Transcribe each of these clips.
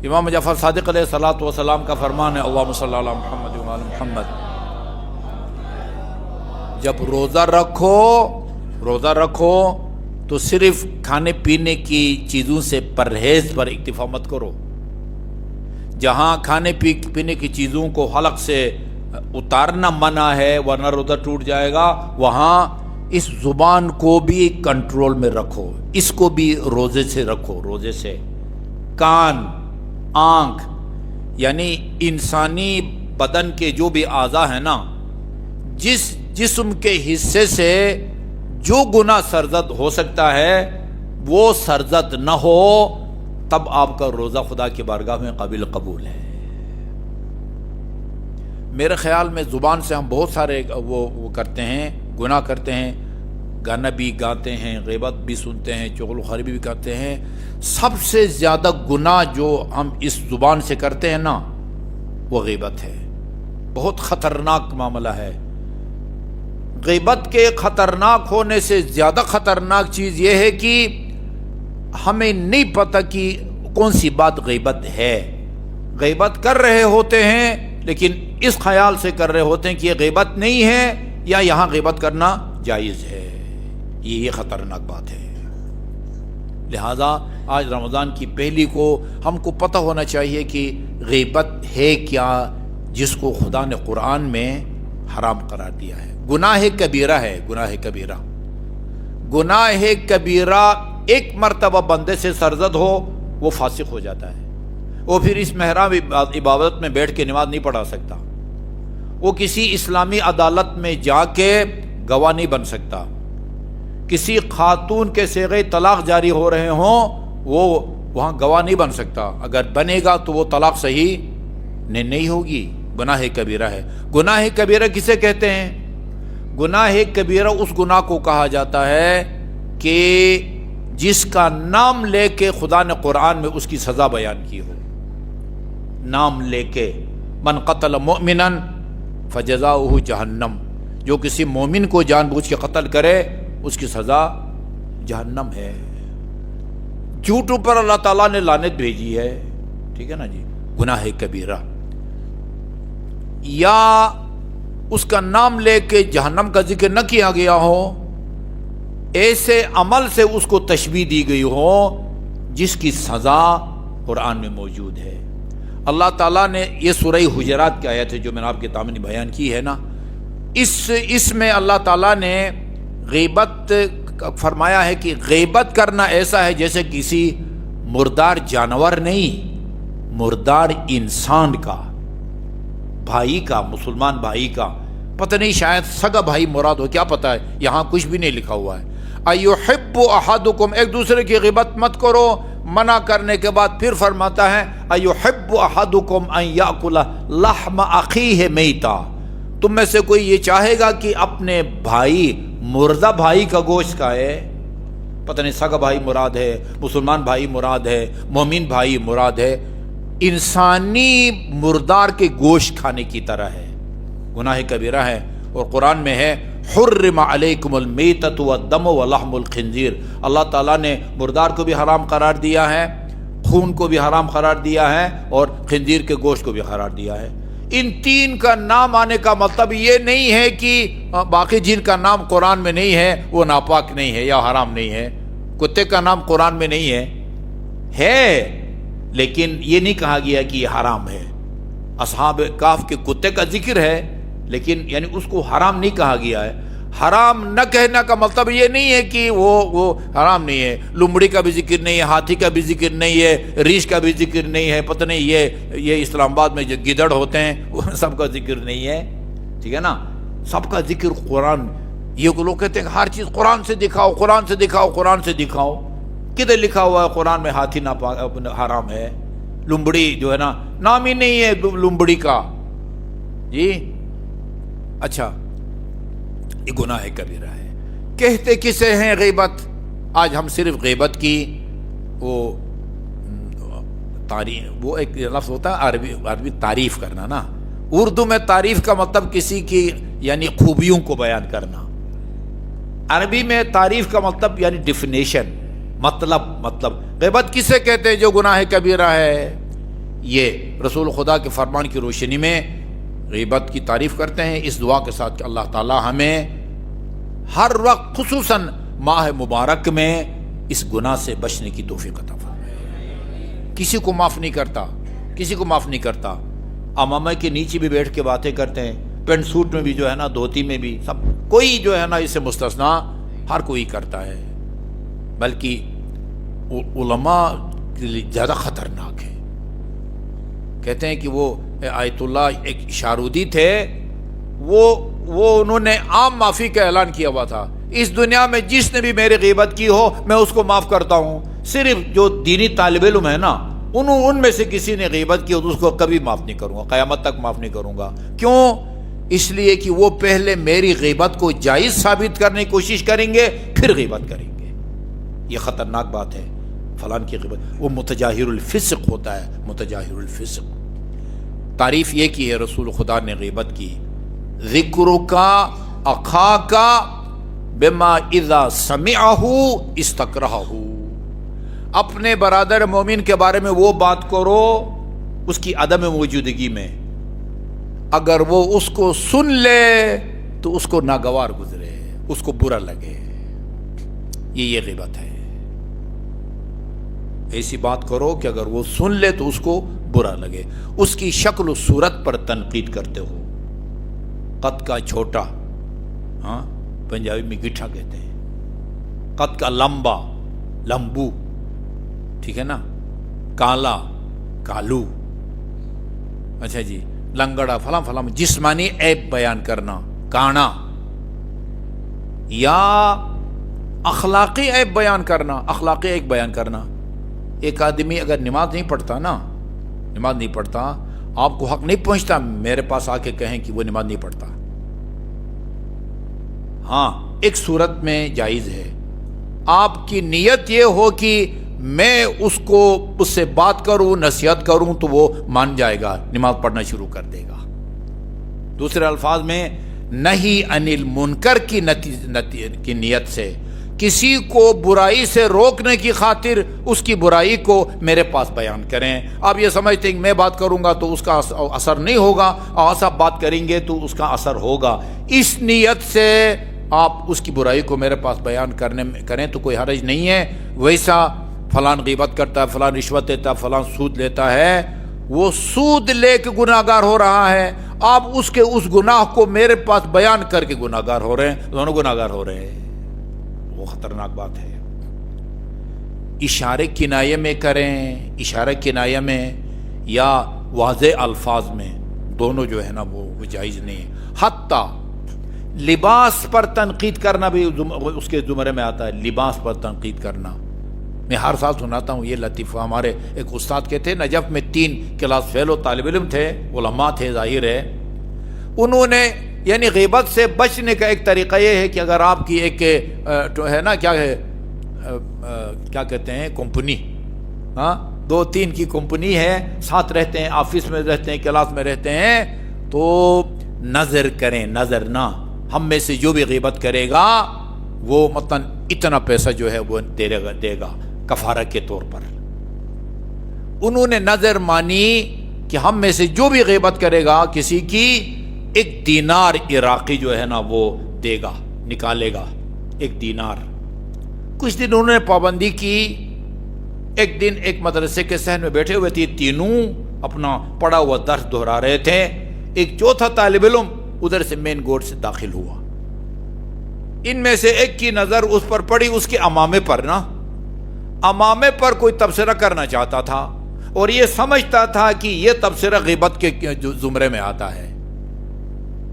امام جعفر صادق علیہ الصلوۃ والسلام کا فرمان ہے اللہم صلی علی محمد و علی محمد، جب روزہ رکھو تو صرف کھانے پینے کی چیزوں سے پرہیز پر اکتفا مت کرو۔ جہاں کھانے پینے کی چیزوں کو حلق سے اتارنا منع ہے ورنہ روزہ ٹوٹ جائے گا، وہاں اس زبان کو بھی کنٹرول میں رکھو، اس کو بھی روزے سے رکھو، روزے سے۔ کان، آنکھ، یعنی انسانی بدن کے جو بھی اعضاء ہیں نا، جس جسم کے حصے سے جو گناہ سرزد ہو سکتا ہے وہ سرزد نہ ہو، تب آپ کا روزہ خدا کی بارگاہ میں قابل قبول ہے۔ میرے خیال میں زبان سے ہم بہت سارے وہ کرتے ہیں، گناہ کرتے ہیں، گانا بھی گاتے ہیں، غیبت بھی سنتے ہیں، چغل و خرابی بھی کرتے ہیں۔ سب سے زیادہ گناہ جو ہم اس زبان سے کرتے ہیں نا وہ غیبت ہے۔ بہت خطرناک معاملہ ہے۔ غیبت کے خطرناک ہونے سے زیادہ خطرناک چیز یہ ہے کہ ہمیں نہیں پتہ کہ کون سی بات غیبت ہے۔ غیبت کر رہے ہوتے ہیں لیکن اس خیال سے کر رہے ہوتے ہیں کہ یہ غیبت نہیں ہے یا یہاں غیبت کرنا جائز ہے۔ یہ خطرناک بات ہے۔ لہذا آج رمضان کی پہلی کو ہم کو پتہ ہونا چاہیے کہ غیبت ہے کیا، جس کو خدا نے قرآن میں حرام قرار دیا ہے۔ گناہ کبیرہ ہے، گناہ کبیرہ۔ گناہ کبیرہ ایک مرتبہ بندے سے سرزد ہو وہ فاسق ہو جاتا ہے، وہ پھر اس محراب عبادت میں بیٹھ کے نماز نہیں پڑھا سکتا، وہ کسی اسلامی عدالت میں جا کے گواہ نہیں بن سکتا، کسی خاتون کے صیغے طلاق جاری ہو رہے ہوں وہ وہاں گواہ نہیں بن سکتا، اگر بنے گا تو وہ طلاق صحیح نہیں ہوگی۔ گناہ کبیرہ ہے۔ گناہ کبیرہ کسے کہتے ہیں؟ گناہ کبیرہ اس گناہ کو کہا جاتا ہے کہ جس کا نام لے کے خدا نے قرآن میں اس کی سزا بیان کی ہو۔ نام لے کے، من قتل مؤمنا فجزاؤہ جہنم، جو کسی مومن کو جان بوجھ کے قتل کرے اس کی سزا جہنم ہے۔ جھوٹوں پر اللہ تعالیٰ نے لعنت بھیجی ہے، ٹھیک ہے نا جی، گناہ کبیرہ۔ یا اس کا نام لے کے جہنم کا ذکر نہ کیا گیا ہو، ایسے عمل سے اس کو تشبیہ دی گئی ہو جس کی سزا قرآن میں موجود ہے۔ اللہ تعالیٰ نے یہ سورہ حجرات کی آیت ہے جو میں نے آپ کے سامنے بیان کی ہے نا، اس میں اللہ تعالیٰ نے غیبت فرمایا ہے کہ غیبت کرنا ایسا ہے جیسے کسی مردار جانور نہیں، مردار انسان کا، بھائی کا، مسلمان بھائی کا، پتہ نہیں شاید سگا بھائی مراد ہو، کیا پتہ ہے، یہاں کچھ بھی نہیں لکھا ہوا ہے۔ ایحب احدکم، ایک دوسرے کی غیبت مت کرو، منع کرنے کے بعد پھر فرماتا ہے ایحب احدکم ان یاکل لحم اخیہ میتا، تم میں سے کوئی یہ چاہے گا کہ اپنے بھائی، مردہ بھائی کا گوشت کھائے؟ پتہ نہیں سگا بھائی مراد ہے، مسلمان بھائی مراد ہے، مومن بھائی مراد ہے، انسانی مردار کے گوشت کھانے کی طرح ہے، گناہ کبیرہ ہے۔ اور قرآن میں ہے حرم علیکم المیتۃ والدم ولحم الخنزیر، اللہ تعالیٰ نے مردار کو بھی حرام قرار دیا ہے، خون کو بھی حرام قرار دیا ہے، اور خنزیر کے گوشت کو بھی قرار دیا ہے۔ ان تین کا نام آنے کا مطلب یہ نہیں ہے کہ باقی جن کا نام قرآن میں نہیں ہے وہ ناپاک نہیں ہے یا حرام نہیں ہے۔ کتے کا نام قرآن میں نہیں ہے لیکن یہ نہیں کہا گیا کہ یہ حرام ہے۔ اصحاب کہف کے کتے کا ذکر ہے لیکن یعنی اس کو حرام نہیں کہا گیا ہے۔ حرام نہ کہنا کا مطلب یہ نہیں ہے کہ وہ حرام نہیں ہے۔ لمڑی کا بھی ذکر نہیں ہے، ہاتھی کا بھی ذکر نہیں ہے، ریچھ کا بھی ذکر نہیں ہے، پتہ نہیں یہ اسلام آباد میں جو گدڑ ہوتے ہیں وہ سب کا ذکر نہیں ہے، ٹھیک ہے نا، سب کا ذکر قرآن۔ یہ لوگ کہتے ہیں کہ ہر چیز قرآن سے دکھاؤ، قرآن سے دکھاؤ، قرآن سے دکھاؤ، کدھر لکھا ہوا ہے قرآن میں ہاتھی حرام ہے؟ لمبڑی جو ہے نا نام ہی نہیں ہے لمبڑی کا جی۔ اچھا، یہ گناہ کبیرہ ہے۔ کہتے کسے ہیں غیبت؟ آج ہم صرف غیبت کی وہ تعریف، وہ ایک لفظ ہوتا ہے عربی تعریف کرنا نا، اردو میں تعریف کا مطلب کسی کی یعنی خوبیوں کو بیان کرنا، عربی میں تعریف کا مطلب یعنی ڈیفینیشن، مطلب غیبت کسے کہتے ہیں جو گناہ کبیرہ ہے؟ یہ رسول خدا کے فرمان کی روشنی میں غیبت کی تعریف کرتے ہیں، اس دعا کے ساتھ کہ اللہ تعالی ہمیں ہر وقت خصوصاً ماہ مبارک میں اس گناہ سے بچنے کی توفیق عطا فرمائے۔ کسی کو معاف نہیں کرتا، کسی کو معاف نہیں کرتا۔ امامہ کے نیچے بھی بیٹھ کے باتیں کرتے ہیں، پینٹ سوٹ میں بھی جو ہے نا، دھوتی میں بھی، سب کوئی جو ہے نا اسے مستثنا ہر کوئی کرتا ہے، بلکہ علماء کے لیے زیادہ خطرناک ہے۔ کہتے ہیں کہ وہ آیت اللہ ایک اشارودی تھے، وہ انہوں نے عام معافی کا اعلان کیا ہوا تھا، اس دنیا میں جس نے بھی میری غیبت کی ہو میں اس کو معاف کرتا ہوں، صرف جو دینی طالب علم ہے نا، ان میں سے کسی نے غیبت کی ہو تو اس کو کبھی معاف نہیں کروں گا، قیامت تک معاف نہیں کروں گا۔ کیوں؟ اس لیے کہ وہ پہلے میری غیبت کو جائز ثابت کرنے کی کوشش کریں گے، پھر غیبت کریں گے۔ یہ خطرناک بات ہے، فلان کی غیبت، وہ متجاہر الفسق ہوتا ہے، متجاہر الفسق۔ تعریف یہ کی ہے رسول خدا نے غیبت کی، ذکرک اخاک بما اذا سمعہ استکرہہ، اپنے برادر مومن کے بارے میں وہ بات کرو اس کی عدم موجودگی میں، اگر وہ اس کو سن لے تو اس کو ناگوار گزرے، اس کو برا لگے، یہ غیبت ہے۔ ایسی بات کرو کہ اگر وہ سن لے تو اس کو برا لگے، اس کی شکل و صورت پر تنقید کرتے ہو، قد کا چھوٹا، ہاں پنجابی میں گٹھا کہتے ہیں، قد کا لمبا، لمبو، ٹھیک ہے نا، کالا، کالو، اچھا جی، لنگڑا، فلاں فلاں، جسمانی عیب بیان کرنا، کانا، یا اخلاقی عیب بیان کرنا، اخلاقی عیب بیان کرنا۔ ایک آدمی اگر نماز نہیں پڑھتا نا، نماز نہیں پڑھتا، آپ کو حق نہیں پہنچتا میرے پاس آ کے کہیں کہ وہ نماز نہیں پڑھتا۔ ہاں ایک صورت میں جائز ہے، آپ کی نیت یہ ہو کہ میں اس سے بات کروں، نصیحت کروں تو وہ مان جائے گا، نماز پڑھنا شروع کر دے گا۔ دوسرے الفاظ میں نہی عن المنکر کی نیت سے، کسی کو برائی سے روکنے کی خاطر اس کی برائی کو میرے پاس بیان کریں۔ آپ یہ سمجھتے ہیں کہ میں بات کروں گا تو اس کا اثر نہیں ہوگا، اور آپ بات کریں گے تو اس کا اثر ہوگا، اس نیت سے آپ اس کی برائی کو میرے پاس بیان کریں تو کوئی حرج نہیں ہے۔ ویسا فلان غیبت کرتا ہے، فلان رشوت دیتا ہے، فلان سود لیتا ہے، وہ سود لے کے گناہ گار ہو رہا ہے، آپ اس کے اس گناہ کو میرے پاس بیان کر کے گناہ گار ہو رہے ہیں، دونوں گناہ گار ہو رہے ہیں۔ وہ خطرناک بات ہے۔ اشارے کنایے میں کریں، اشارہ کنایہ میں یا واضح الفاظ میں، دونوں جو ہے نا وہ جائز نہیں ہے۔ حتیٰ لباس پر تنقید کرنا بھی اس کے زمرے میں آتا ہے، لباس پر تنقید کرنا۔ میں ہر سال سناتا ہوں یہ لطیفہ، ہمارے ایک استاد کے تھے نجف میں، 3 کلاس فیلو طالب علم تھے، علماء تھے ظاہر ہے، انہوں نے یعنی غیبت سے بچنے کا ایک طریقہ یہ ہے کہ اگر آپ کی ایک ہے نا کیا کہتے ہیں کمپنی، ہاں 2-3 کی کمپنی ہے، ساتھ رہتے ہیں، آفس میں رہتے ہیں، کلاس میں رہتے ہیں، تو نظر کریں، نظر نہ، ہم میں سے جو بھی غیبت کرے گا وہ مثلا اتنا پیسہ جو ہے وہ دے گا کفارہ کے طور پر۔ انہوں نے نظر مانی کہ ہم میں سے جو بھی غیبت کرے گا کسی کی، 1 دینار عراقی جو ہے نا وہ دے گا، نکالے گا 1 دینار۔ کچھ دن انہوں نے پابندی کی، ایک دن ایک مدرسے کے صحن میں بیٹھے ہوئے تھے، تینوں اپنا پڑھا ہوا درس دہرا رہے تھے، ایک چوتھا طالب علم ادھر سے مین گیٹ سے داخل ہوا، ان میں سے ایک کی نظر اس پر پڑی، اس کے امامے پر نا، امامے پر کوئی تبصرہ کرنا چاہتا تھا اور یہ سمجھتا تھا کہ یہ تبصرہ غیبت کے زمرے میں آتا ہے۔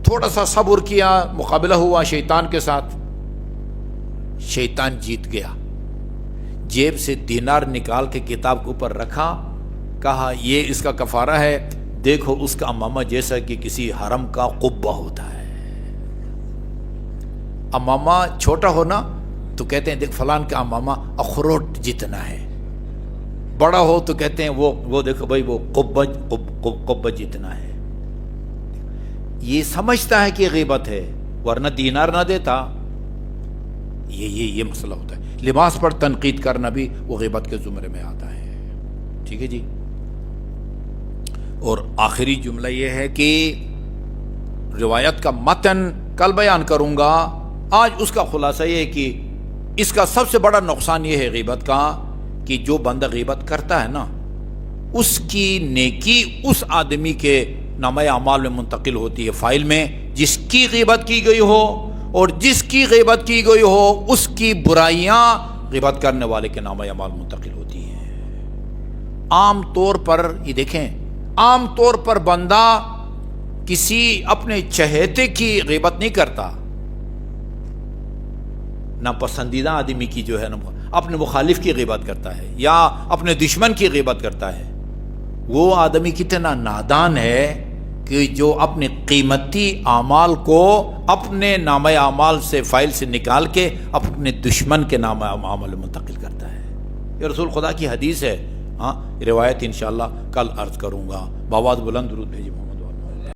تھوڑا سا صبر کیا، مقابلہ ہوا شیطان کے ساتھ، شیطان جیت گیا، جیب سے دینار نکال کے کتاب کے اوپر رکھا، کہا یہ اس کا کفارہ ہے، دیکھو اس کا امامہ جیسا کہ کسی حرم کا قبہ ہوتا ہے۔ امامہ چھوٹا ہونا تو کہتے ہیں دیکھ فلان کا امامہ اخروٹ جتنا ہے، بڑا ہو تو کہتے ہیں وہ دیکھو بھائی وہ قبہ جتنا ہے۔ یہ سمجھتا ہے کہ غیبت ہے، ورنہ دینار نہ دیتا۔ یہ مسئلہ ہوتا ہے۔ لباس پر تنقید کرنا بھی وہ غیبت کے زمرے میں آتا ہے، ٹھیک ہے جی۔ اور آخری جملہ یہ ہے کہ روایت کا متن کل بیان کروں گا، آج اس کا خلاصہ یہ ہے کہ اس کا سب سے بڑا نقصان یہ ہے غیبت کا کہ جو بندہ غیبت کرتا ہے نا، اس کی نیکی اس آدمی کے نامہ اعمال میں منتقل ہوتی ہے، فائل میں، جس کی غیبت کی گئی ہو، اور جس کی غیبت کی گئی ہو اس کی برائیاں غیبت کرنے والے کے نامہ اعمال منتقل ہوتی ہیں۔ عام طور پر یہ دیکھیں، عام طور پر بندہ کسی اپنے چہیتے کی غیبت نہیں کرتا، نہ پسندیدہ آدمی کی جو ہے نا اپنے مخالف کی غیبت کرتا ہے یا اپنے دشمن کی غیبت کرتا ہے۔ وہ آدمی کتنا نادان ہے کہ جو اپنے قیمتی اعمال کو اپنے نامہ اعمال سے، فائل سے نکال کے اپنے دشمن کے نامہ اعمال میں منتقل کرتا ہے۔ یہ رسول خدا کی حدیث ہے، روایت انشاءاللہ کل عرض کروں گا۔ بآواز بلند درود بھیجیے محمد۔